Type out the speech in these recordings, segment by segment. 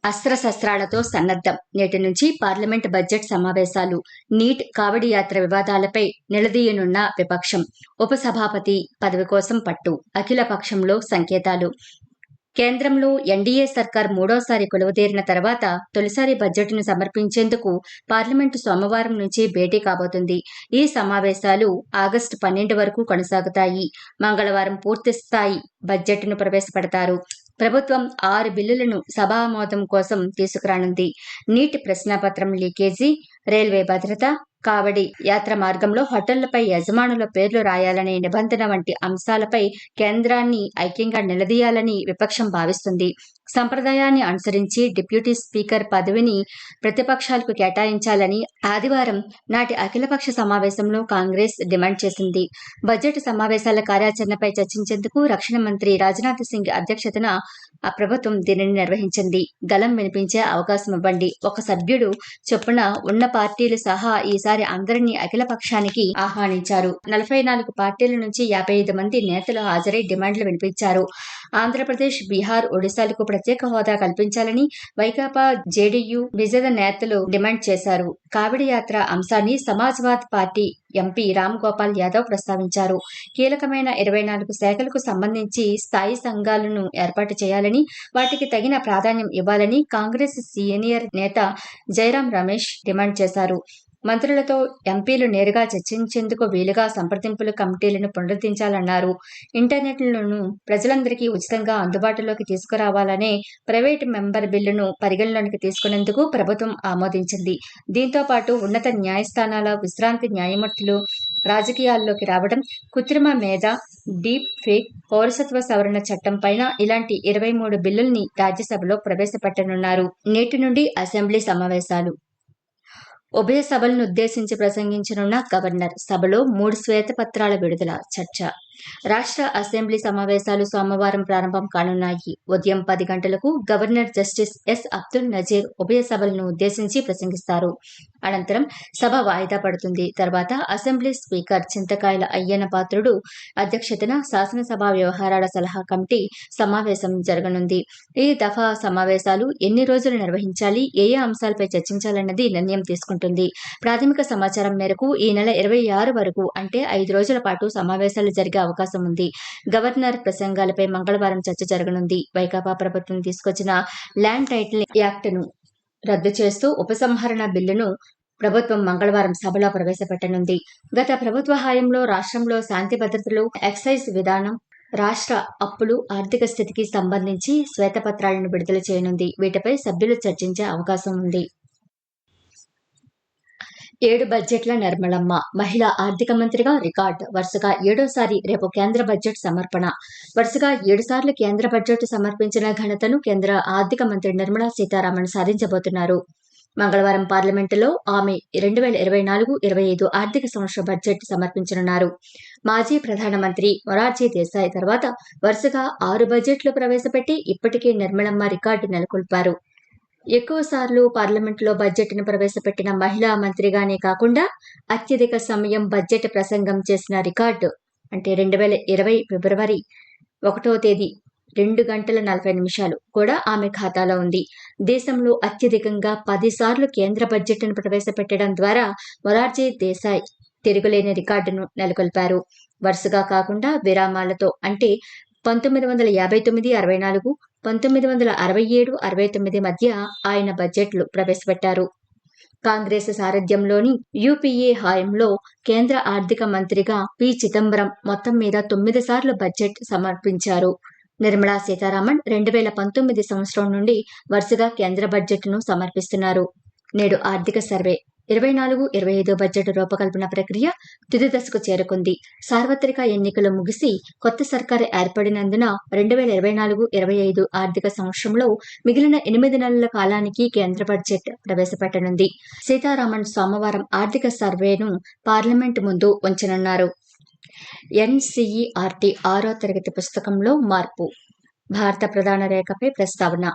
అస్త్రశస్త్రాలతో సన్నద్ధం. నేటి నుంచి పార్లమెంట్ బడ్జెట్ సమావేశాలు. నీట్ కావడి యాత్ర వివాదాలపై నిలదీయనున్న విపక్షం. ఉపసభాపతి పదవి కోసం పట్టు. అఖిల పక్షంలో సంకేతాలు. కేంద్రంలో ఎన్డీఏ సర్కార్ మూడోసారి కొలువుదీరిన తర్వాత తొలిసారి బడ్జెట్ను సమర్పించేందుకు పార్లమెంటు సోమవారం నుంచి భేటీ కాబోతుంది. ఈ సమావేశాలు ఆగస్టు 12 వరకు కొనసాగుతాయి. మంగళవారం పూర్తిస్థాయి బడ్జెట్ను ప్రవేశపెడతారు. ప్రభుత్వం 6 బిల్లులను సభామోదం కోసం తీసుకురానుంది. నీటి ప్రశ్నాపత్రం లీకేజీ, రైల్వే భద్రత, కావడి యాత్ర మార్గంలో హోటళ్లపై యజమానుల పేర్లు రాయాలనే నిబంధన వంటి అంశాలపై కేంద్రాన్ని ఐక్యంగా నిలదీయాలని విపక్షం భావిస్తుంది. సంప్రదాయాన్ని అనుసరించి డిప్యూటీ స్పీకర్ పదవిని ప్రతిపక్షాలకు కేటాయించాలని ఆదివారం నాటి అఖిలపక్ష సమావేశంలో కాంగ్రెస్ డిమాండ్ చేసింది. బడ్జెట్ సమావేశాల కార్యాచరణపై చర్చించేందుకు రక్షణ మంత్రి రాజ్నాథ్ సింగ్ అధ్యక్షతన ఆ ప్రభుత్వం దీనిని నిర్వహించింది. గలం వినిపించే అవకాశం ఇవ్వండి. ఒక సభ్యుడు చొప్పున ఉన్న పార్టీలు సహా ఈసారి అందరినీ అఖిల పక్షానికి ఆహ్వానించారు. 44 పార్టీల నుంచి 55 మంది నేతలు హాజరై డిమాండ్లు వినిపించారు. ఆంధ్రప్రదేశ్, బీహార్, ఒడిశాలకు ప్రత్యేక హోదా కల్పించాలని వైకాపా, జేడీయూ, విజద నేతలు డిమాండ్ చేశారు. కావడి యాత్ర అంశాన్ని సమాజ్వాదీ పార్టీ ఎంపీ రామ్ గోపాల్ యాదవ్ ప్రస్తావించారు. కీలకమైన 24 శాఖలకు సంబంధించి స్థాయి సంఘాలను ఏర్పాటు చేయాలని, వాటికి తగిన ప్రాధాన్యం ఇవ్వాలని కాంగ్రెస్ సీనియర్ నేత జైరాం రమేష్ డిమాండ్ చేశారు. మంత్రులతో ఎంపీలు నేరుగా చర్చించేందుకు వీలుగా సంప్రదింపుల కమిటీలను పునరుద్ధరించాలన్నారు. ఇంటర్నెట్లను ప్రజలందరికీ ఉచితంగా అందుబాటులోకి తీసుకురావాలనే ప్రైవేటు మెంబర్ బిల్లును పరిగణలోకి తీసుకునేందుకు ప్రభుత్వం ఆమోదించింది. దీంతో పాటు ఉన్నత న్యాయస్థానాల విశ్రాంతి న్యాయమూర్తులు రాజకీయాల్లోకి రావడం, కృత్రిమ మేధ, డీప్ ఫేక్, పౌరసత్వ సవరణ చట్టం పైన ఇలాంటి 23 బిల్లుల్ని రాజ్యసభలో ప్రవేశపెట్టనున్నారు. నేటి నుండి అసెంబ్లీ సమావేశాలు. ఉభయ సభలను ఉద్దేశించి ప్రసంగించనున్న గవర్నర్. సభలో 3 శ్వేతపత్రాల విడుదల. చర్చ. రాష్ట్ర అసెంబ్లీ సమావేశాలు సోమవారం ప్రారంభం కానున్నాయి. ఉదయం 10 గంటలకు governor justice S Abdul Nazeer ఉభయ సభలను ఉద్దేశించి ప్రసంగిస్తారు. అనంతరం సభ వాయిదా పడుతుంది. తర్వాత అసెంబ్లీ స్పీకర్ చింతకాయల అయ్యన్న పాత్రుడు అధ్యక్షతన శాసనసభ వ్యవహారాల సలహా కమిటీ సమావేశం జరగనుంది. ఈ దఫా సమావేశాలు ఎన్ని రోజులు నిర్వహించాలి, ఏ అంశాలపై చర్చించాలన్నది నిర్ణయం తీసుకుంటుంది. ప్రాథమిక సమాచారం మేరకు ఈ నెల 26 వరకు అంటే 5 రోజుల పాటు సమావేశాలు జరిగే అవకాశం ఉంది. గవర్నర్ ప్రసంగాలపై మంగళవారం చర్చ జరగనుంది. వైకాపా ప్రభుత్వం తీసుకొచ్చిన ల్యాండ్ టైటిల్ యాక్ట్ను రద్దు చేస్తూ ఉపసంహరణ బిల్లును ప్రభుత్వం మంగళవారం సభలో ప్రవేశపెట్టనుంది. గత ప్రభుత్వ హయాంలో రాష్ట్రంలో శాంతి భద్రతలు, ఎక్సైజ్ విధానం, రాష్ట్ర అప్పులు, ఆర్థిక స్థితికి సంబంధించి శ్వేతపత్రాలను విడుదల చేయనుంది. వీటిపై సభ్యులు చర్చించే అవకాశం ఉంది. 7 బడ్జెట్ల నిర్మలమ్మ. మహిళా ఆర్థిక మంత్రిగా రికార్డు. వరుసగా 7వ రేపు కేంద్ర బడ్జెట్ సమర్పణ. వరుసగా 7 సార్లు కేంద్ర బడ్జెట్ సమర్పించిన ఘనతను కేంద్ర ఆర్థిక మంత్రి నిర్మలా సీతారామన్ సాధించబోతున్నారు. మంగళవారం పార్లమెంటులో ఆమె 2024-25 ఆర్థిక సంవత్సర బడ్జెట్ సమర్పించనున్నారు. మాజీ ప్రధానమంత్రి మొరార్జీ దేశాయ్ తర్వాత వరుసగా 6 బడ్జెట్లు ప్రవేశపెట్టి ఇప్పటికే నిర్మలమ్మ రికార్డు నెలకొల్పారు. ఎక్కువసార్లు పార్లమెంటులో బడ్జెట్ను ప్రవేశపెట్టిన మహిళా మంత్రిగానే కాకుండా అత్యధిక సమయం బడ్జెట్ ప్రసంగం చేసిన రికార్డు అంటే 2020 ఫిబ్రవరి 1వ తేదీ 2 గంటల 40 నిమిషాలు కూడా ఆమె ఖాతాలో ఉంది. దేశంలో అత్యధికంగా 10 సార్లు కేంద్ర బడ్జెట్ను ప్రవేశపెట్టడం ద్వారా మొరార్జీ దేశాయ్ తిరుగులేని రికార్డును నెలకొల్పారు. వరుసగా కాకుండా విరామాలతో అంటే 1959-64, 1967-69 మధ్య ఆయన బడ్జెట్లు ప్రవేశపెట్టారు. కాంగ్రెస్ సారథ్యంలోని యూపీఏ హయాంలో కేంద్ర ఆర్థిక మంత్రిగా పి. చిదంబరం మొత్తం మీద 9 సార్లు బడ్జెట్ సమర్పించారు. నిర్మలా సీతారామన్ 2019 సంవత్సరం నుండి వరుసగా కేంద్ర బడ్జెట్ను సమర్పిస్తున్నారు. నేడు ఆర్థిక సర్వే 24-25 బడ్జెట్ రూపకల్పన ప్రక్రియ తుది దశకు చేరుకుంది. సార్వత్రిక ఎన్నికలు ముగిసి కొత్త సర్కారు ఏర్పడినందున 2024-25 ఆర్థిక సంవత్సరంలో మిగిలిన 8 నెలల కాలానికి కేంద్ర బడ్జెట్ ప్రవేశపెట్టనుంది. సీతారామన్ సోమవారం ఆర్థిక సర్వేను పార్లమెంటు ముందు ఉంచనున్నారు. ఎన్సీఈఆర్టీ 6వ తరగతి పుస్తకంలో మార్పు. భారత ప్రధాన రేఖపై ప్రస్తావన.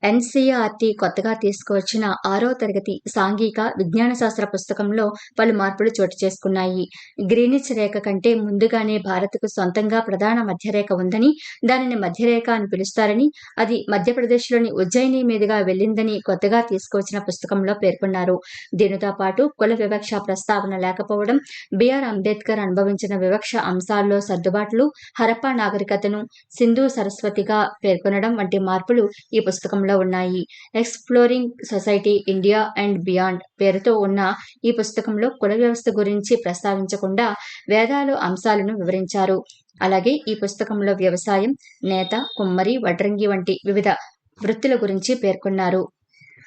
ఎన్సీఈఆర్టీ కొత్తగా తీసుకువచ్చిన 6వ తరగతి సాంఘిక విజ్ఞాన శాస్త్ర పుస్తకంలో పలు మార్పులు చోటు చేసుకున్నాయి. గ్రీనిచ్ రేఖ కంటే ముందుగానే భారత్కు సొంతంగా ప్రధాన మధ్యరేఖ ఉందని, దానిని మధ్యరేఖ అని పిలుస్తారని, అది మధ్యప్రదేశ్లోని ఉజ్జయిని మీదుగా వెళ్లిందని కొత్తగా తీసుకువచ్చిన పుస్తకంలో పేర్కొన్నారు. దీనితో పాటు కుల వివక్ష ప్రస్తావన లేకపోవడం, బిఆర్ అంబేద్కర్ అనుభవించిన వివక్ష అంశాల్లో సర్దుబాట్లు, హరప్పా నాగరికతను సింధు సరస్వతిగా పేర్కొనడం వంటి మార్పులు ఈ పుస్తకంలో ఉన్నాయి. Exploring society India and beyond పేరుతో ఉన్న ఈ పుస్తకంలో కుల వ్యవస్థ గురించి ప్రస్తావించకుండా వేదాలు అంశాలను వివరించారు. అలాగే ఈ పుస్తకంలో వ్యవసాయం, నేత, కుమ్మరి, వడ్రంగి వంటి వివిధ వృత్తుల గురించి పేర్కొన్నారు.